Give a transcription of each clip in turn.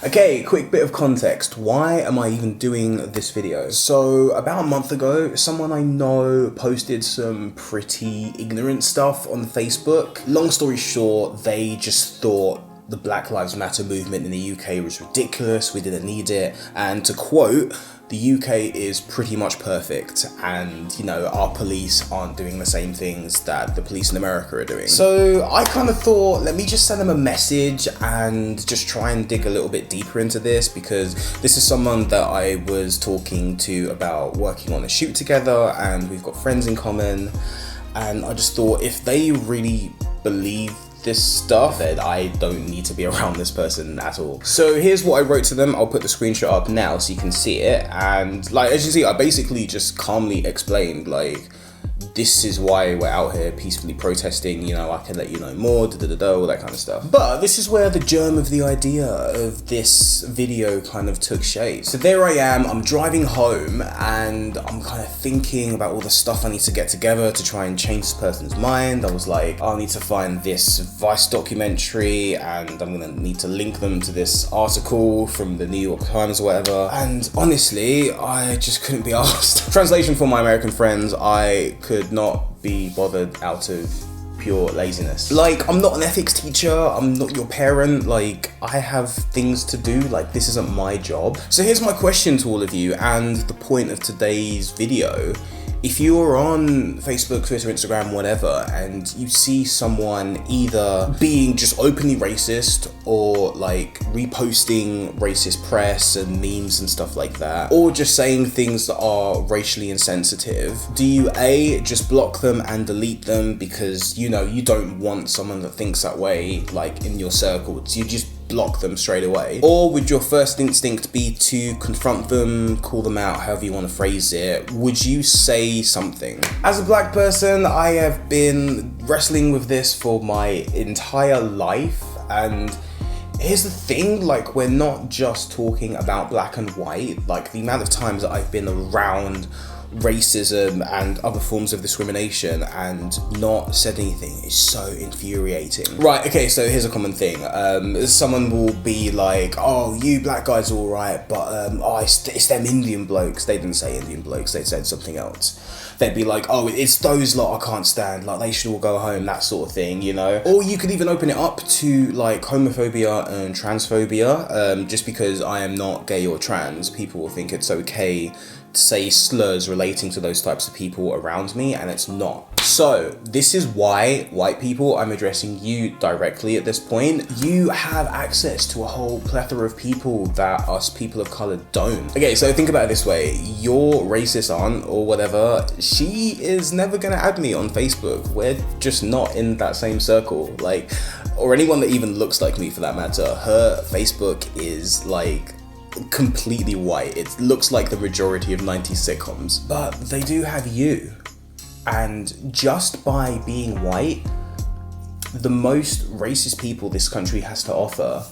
Okay, quick bit of context. Why am I even doing this video? So about a month ago, someone I know posted some pretty ignorant stuff on Facebook. Long story short, they just thought the Black Lives Matter movement in the UK was ridiculous, we didn't need it, and to quote, the UK is pretty much perfect and, you know, our police aren't doing the same things that the police in America are doing. So I kind of thought, let me just send them a message and just try and dig a little bit deeper into this, because this is someone that I was talking to about working on a shoot together and we've got friends in common, and I just thought if they really believe this stuff, that I don't need to be around this person at all. So here's what I wrote to them. I'll put the screenshot up now so you can see it. And like, as you see, I basically just calmly explained, like, this is why we're out here peacefully protesting, you know, I can let you know more, all that kind of stuff. But this is where the germ of the idea of this video kind of took shape. So there I am, I'm driving home and I'm kind of thinking about all the stuff I need to get together to try and change this person's mind. I was like, I'll need to find this Vice documentary and I'm gonna need to link them to this article from the New York Times or whatever. And honestly, I just couldn't be asked. Translation for my American friends, I could not be bothered out of pure laziness. Like, I'm not an ethics teacher, I'm not your parent, like, I have things to do, like, this isn't my job. So here's my question to all of you, and the point of today's video. If you're on Facebook, Twitter, Instagram, whatever, and you see someone either being just openly racist or like reposting racist press and memes and stuff like that, or just saying things that are racially insensitive, do you A, just block them and delete them because, you know, you don't want someone that thinks that way, like, in your circle? You just block them straight away? Or would your first instinct be to confront them, call them out, however you want to phrase it? Would you say something? As a black person, I have been wrestling with this for my entire life, and here's the thing, like, we're not just talking about black and white. Like, the amount of times that I've been around racism and other forms of discrimination and not said anything is so infuriating. Right, okay, so here's a common thing. Someone will be like, oh, you black guys are alright, but oh, it's them Indian blokes. They didn't say Indian blokes, they said something else. They'd be like, oh, it's those lot I can't stand, like, they should all go home, that sort of thing, you know? Or you could even open it up to, like, homophobia and transphobia. Just because I am not gay or trans, people will think it's okay to say slurs relating to those types of people around me, and it's not. So this is why, white people, I'm addressing you directly at this point. You have access to a whole plethora of people that us people of color don't. Okay, so think about it this way. Your racist aunt or whatever, she is never gonna add me on Facebook. We're just not in that same circle. Like, or anyone that even looks like me for that matter. Her Facebook is like completely white. It looks like the majority of 90s sitcoms. But they do have you. And just by being white, the most racist people this country has to offer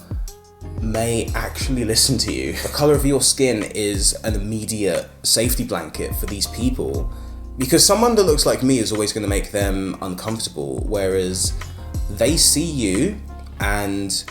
may actually listen to you. The color of your skin is an immediate safety blanket for these people, because someone that looks like me is always going to make them uncomfortable, whereas they see you and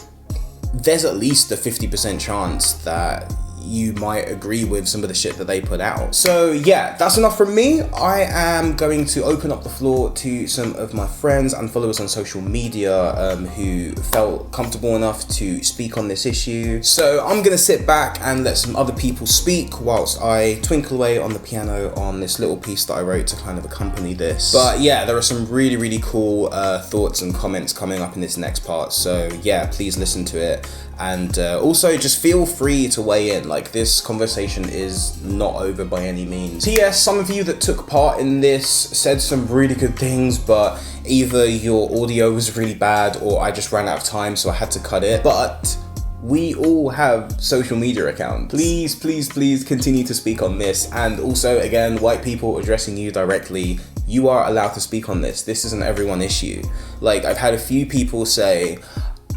there's at least a 50% chance that you might agree with some of the shit that they put out. So yeah, that's enough from me. I am going to open up the floor to some of my friends and followers on social media who felt comfortable enough to speak on this issue. So I'm gonna sit back and let some other people speak whilst I twinkle away on the piano on this little piece that I wrote to kind of accompany this. But yeah, there are some really, really cool thoughts and comments coming up in this next part. So yeah, please listen to it. And also just feel free to weigh in. Like, this conversation is not over by any means. P.S. Some of you that took part in this said some really good things, but either your audio was really bad or I just ran out of time, so I had to cut it. But we all have social media accounts. Please, please, please continue to speak on this. And also, again, white people addressing you directly, you are allowed to speak on this. This is an everyone issue. Like, I've had a few people say,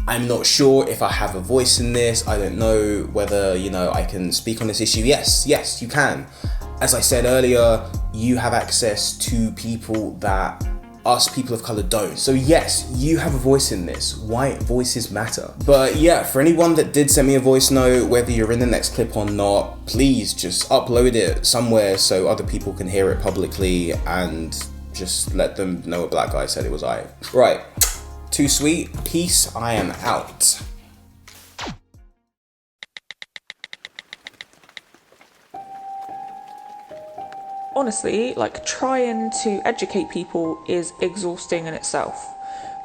I'm not sure if I have a voice in this. I don't know whether, you know, I can speak on this issue. Yes, you can. As I said earlier, you have access to people that us people of color don't. So yes, you have a voice in this. White voices matter. But yeah, for anyone that did send me a voice note, whether you're in the next clip or not, please just upload it somewhere so other people can hear it publicly and just let them know a black guy said it was I. Right, too sweet. Peace, I am out. Honestly, like, trying to educate people is exhausting in itself.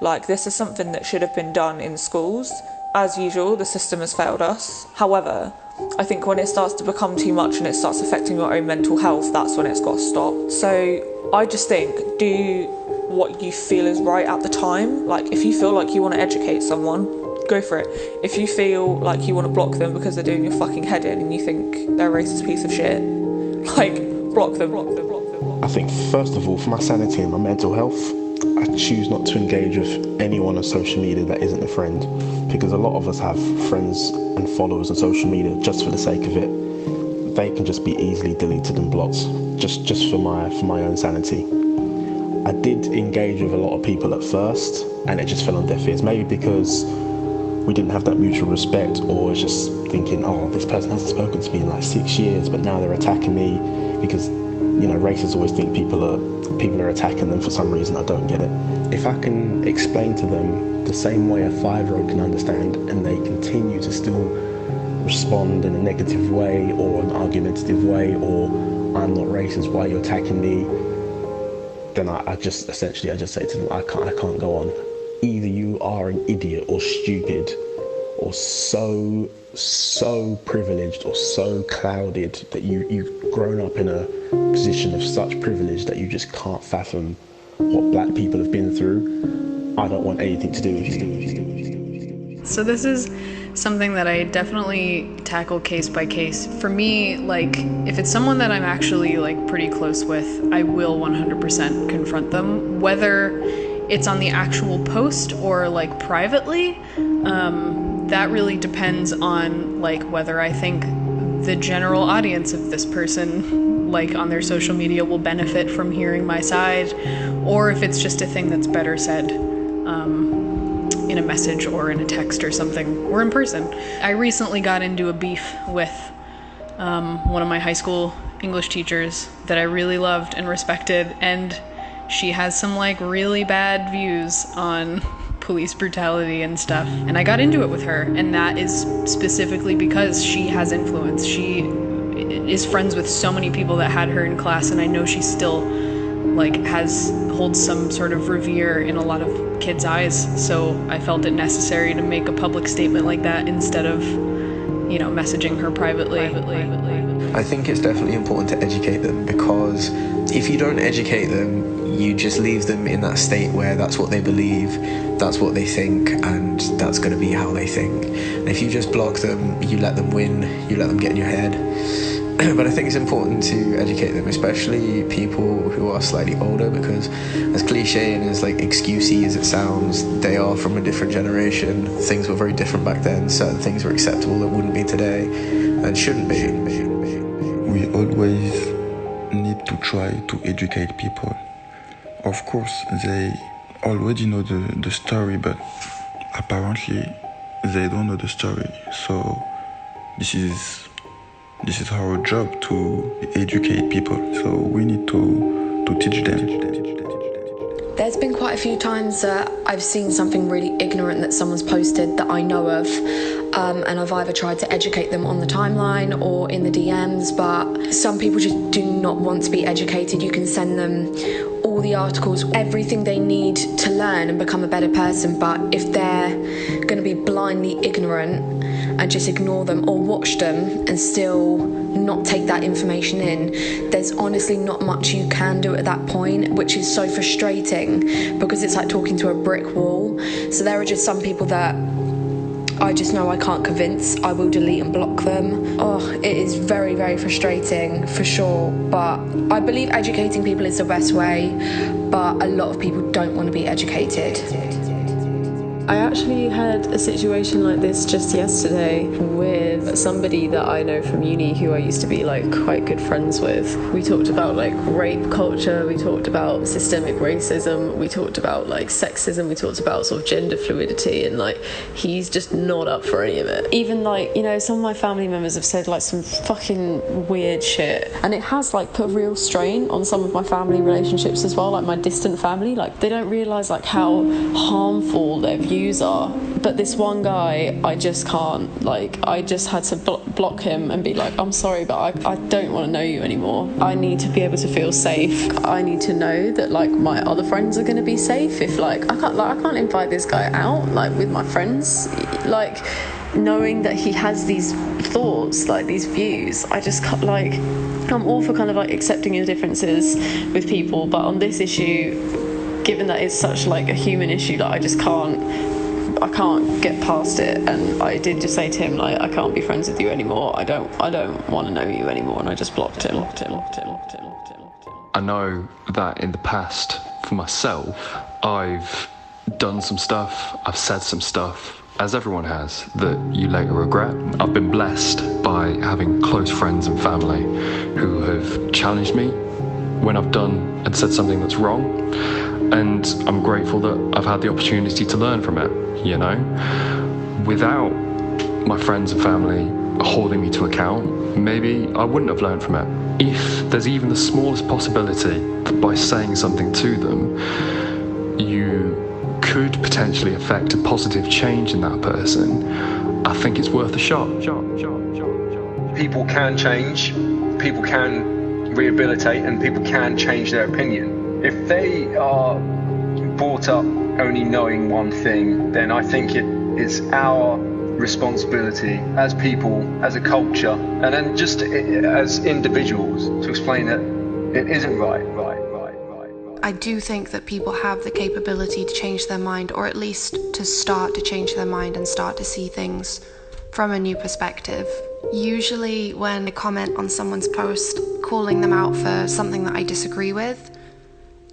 Like, this is something that should have been done in schools. As usual, the system has failed us. However, I think when it starts to become too much and it starts affecting your own mental health, that's when it's got to stop. So I just think, do what you feel is right at the time. Like, if you feel like you want to educate someone, go for it. If you feel like you want to block them because they're doing your fucking head in and you think they're a racist piece of shit, like, block them. I think first of all, for my sanity and my mental health, I choose not to engage with anyone on social media that isn't a friend, because a lot of us have friends and followers on social media just for the sake of it. They can just be easily deleted and blocked, just for my own sanity. I did engage with a lot of people at first, and it just fell on deaf ears. Maybe because we didn't have that mutual respect, or it's just thinking, oh, this person hasn't spoken to me in like 6 years, but now they're attacking me, because, you know, racists always think people are attacking them for some reason. I don't get it. If I can explain to them the same way a 5-year-old can understand, and they continue to still respond in a negative way or an argumentative way, or I'm not racist, why are you attacking me, then I just say to them, I can't go on. Either you are an idiot or stupid, or so privileged or so clouded that you've grown up in a position of such privilege that you just can't fathom what black people have been through. I don't want anything to do with you. So this is something that I definitely tackle case by case. For me, like, if it's someone that I'm actually like pretty close with, I will 100% confront them, whether it's on the actual post or like privately. That really depends on like whether I think the general audience of this person, like on their social media, will benefit from hearing my side, or if it's just a thing that's better said in a message or in a text or something, or in person. I recently got into a beef with one of my high school English teachers that I really loved and respected, and she has some like really bad views on police brutality and stuff, and I got into it with her, and that is specifically because she has influence. She is friends with so many people that had her in class, and I know she still like holds some sort of revere in a lot of kids' eyes, so I felt it necessary to make a public statement like that instead of, you know, messaging her privately. I think it's definitely important to educate them, because if you don't educate them, you just leave them in that state where that's what they believe, that's what they think, and that's going to be how they think. And if you just block them, you let them win, you let them get in your head. But I think it's important to educate them, especially people who are slightly older, because as cliche and as like excusey as it sounds, they are from a different generation. Things were very different back then. Certain things were acceptable that wouldn't be today and shouldn't be. We always need to try to educate people. Of course, they already know the story, but apparently they don't know the story. So this is our job to educate people. So we need to teach them. There's been quite a few times that I've seen something really ignorant that someone's posted that I know of, and I've either tried to educate them on the timeline or in the DMs, but some people just do not want to be educated. You can send them all the articles, everything they need to learn and become a better person, but if they're going to be blindly ignorant and just ignore them or watch them and still not take that information in, there's honestly not much you can do at that point, which is so frustrating because it's like talking to a brick wall. So there are just some people that I just know I can't convince. I will delete and block them. Oh, it is very, very frustrating for sure, but I believe educating people is the best way, but a lot of people don't want to be educated. I actually had a situation like this just yesterday with somebody that I know from uni who I used to be like quite good friends with. We talked about like rape culture, we talked about systemic racism, we talked about like sexism, we talked about sort of gender fluidity, and like he's just not up for any of it. Even like, you know, some of my family members have said like some fucking weird shit, and it has like put a real strain on some of my family relationships as well, like my distant family. Like they don't realise like how harmful their views are. But this one guy, I just can't, like, I just had to block him and be like, I'm sorry, but I don't want to know you anymore. I need to be able to feel safe. I need to know that, like, my other friends are going to be safe. If, like, I can't invite this guy out, like, with my friends. Like, knowing that he has these thoughts, like, these views, I just can't, like, I'm all for kind of, like, accepting your differences with people. But on this issue, given that it's such, like, a human issue, that I just can't get past it. And I did just say to him, like, I can't be friends with you anymore. I don't want to know you anymore. And I just blocked him. I know that in the past, for myself, I've done some stuff, I've said some stuff, as everyone has, that you later regret. I've been blessed by having close friends and family who have challenged me when I've done and said something that's wrong. And I'm grateful that I've had the opportunity to learn from it, you know? Without my friends and family holding me to account, maybe I wouldn't have learned from it. If there's even the smallest possibility that by saying something to them, you could potentially affect a positive change in that person, I think it's worth a shot. People can change, people can rehabilitate, and people can change their opinion. If they are brought up only knowing one thing, then I think it is our responsibility as people, as a culture, and then just as individuals to explain that it isn't right. I do think that people have the capability to change their mind, or at least to start to change their mind and start to see things from a new perspective. Usually when I comment on someone's post calling them out for something that I disagree with,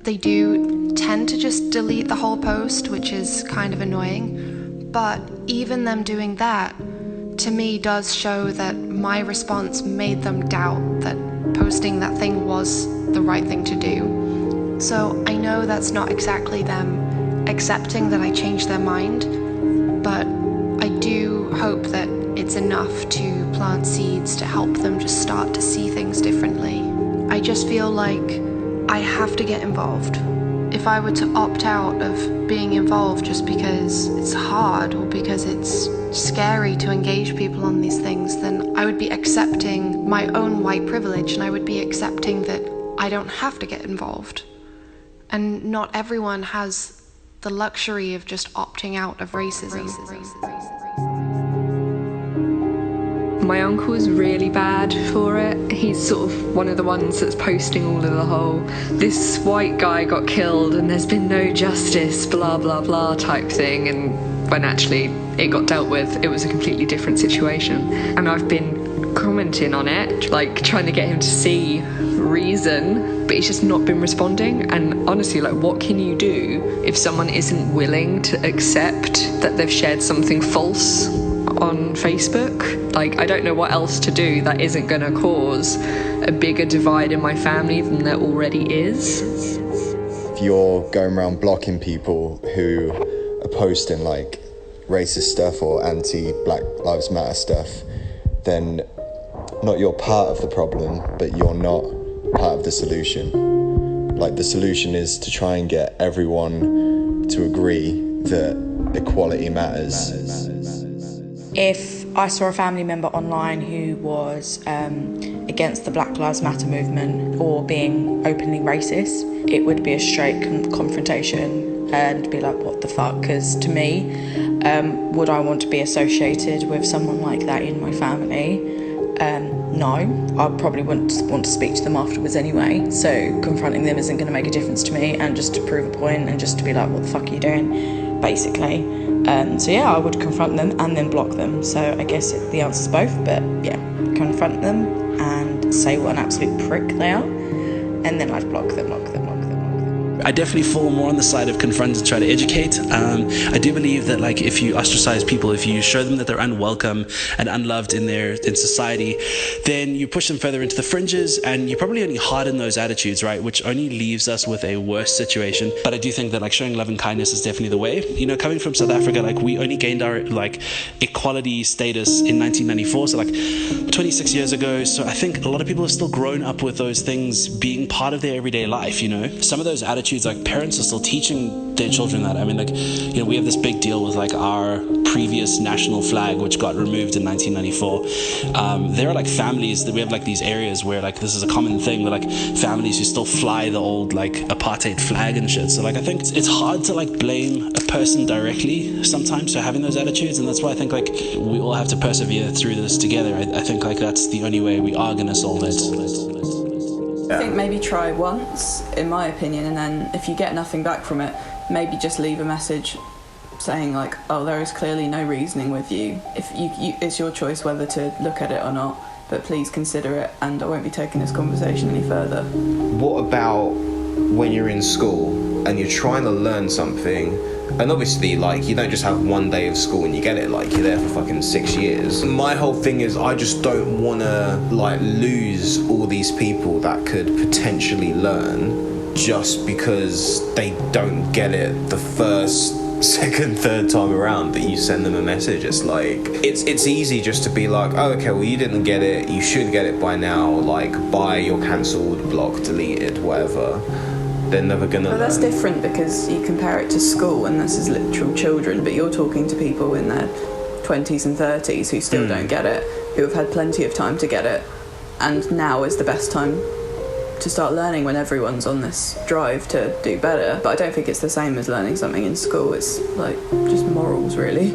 they do tend to just delete the whole post, which is kind of annoying. But even them doing that, to me, does show that my response made them doubt that posting that thing was the right thing to do. So I know that's not exactly them accepting that I changed their mind, but I do hope that it's enough to plant seeds to help them just start to see things differently. I just feel like I have to get involved. If I were to opt out of being involved just because it's hard or because it's scary to engage people on these things, then I would be accepting my own white privilege, and I would be accepting that I don't have to get involved. And not everyone has the luxury of just opting out of racism. My uncle's really bad for it. He's sort of one of the ones that's posting all of the whole, this white guy got killed and there's been no justice, blah, blah, blah type thing. And when actually it got dealt with, it was a completely different situation. And I've been commenting on it, like trying to get him to see reason, but he's just not been responding. And honestly, like, what can you do if someone isn't willing to accept that they've shared something false on Facebook? Like, I don't know what else to do that isn't going to cause a bigger divide in my family than there already is. If you're going around blocking people who are posting like racist stuff or anti-Black Lives Matter stuff, then not you're part of the problem, but you're not part of the solution. Like, the solution is to try and get everyone to agree that equality matters. If I saw a family member online who was against the Black Lives Matter movement or being openly racist, it would be a straight confrontation and be like, what the fuck? Because to me, would I want to be associated with someone like that in my family? No, I probably wouldn't want to speak to them afterwards anyway, so confronting them isn't going to make a difference to me, and just to prove a point and just to be like, what the fuck are you doing, basically. So yeah, I would confront them and then block them. So I guess the answer's both, but yeah, confront them and say what an absolute prick they are, and then I'd block them. I definitely fall more on the side of confront and try to educate. I do believe that like if you ostracize people, if you show them that they're unwelcome and unloved in society, then you push them further into the fringes, and you probably only harden those attitudes, right? Which only leaves us with a worse situation. But I do think that like showing love and kindness is definitely the way. You know, coming from South Africa, like we only gained our like equality status in 1994, so like 26 years ago. So I think a lot of people have still grown up with those things being part of their everyday life, you know? Some of those attitudes, like parents are still teaching their children that. I mean, like, you know, we have this big deal with like our previous national flag, which got removed in 1994. There are like families that we have like these areas where like this is a common thing, where like families who still fly the old like apartheid flag and shit. So like I think it's hard to like blame a person directly sometimes for having those attitudes, and that's why I think like we all have to persevere through this together. I think like that's the only way we are going to solve it. I think maybe try once, in my opinion, and then if you get nothing back from it, maybe just leave a message saying like, oh, there is clearly no reasoning with you. If you it's your choice whether to look at it or not, but please consider it, and I won't be taking this conversation any further. What about when you're in school and you're trying to learn something, and obviously like you don't just have one day of school and you get it, like you're there for fucking 6 years. My whole thing is I just don't want to like lose all these people that could potentially learn just because they don't get it the first, second, third time around that you send them a message. It's like it's easy just to be like, oh, okay, well, you didn't get it, you should get it by now, like bye, you're cancelled, blocked, deleted, whatever. They're never gonna learn. That's different because you compare it to school and this is literal children, but you're talking to people in their 20s and 30s who still don't get it, who have had plenty of time to get it, and now is the best time to start learning when everyone's on this drive to do better. But I don't think it's the same as learning something in school. It's like just morals, really.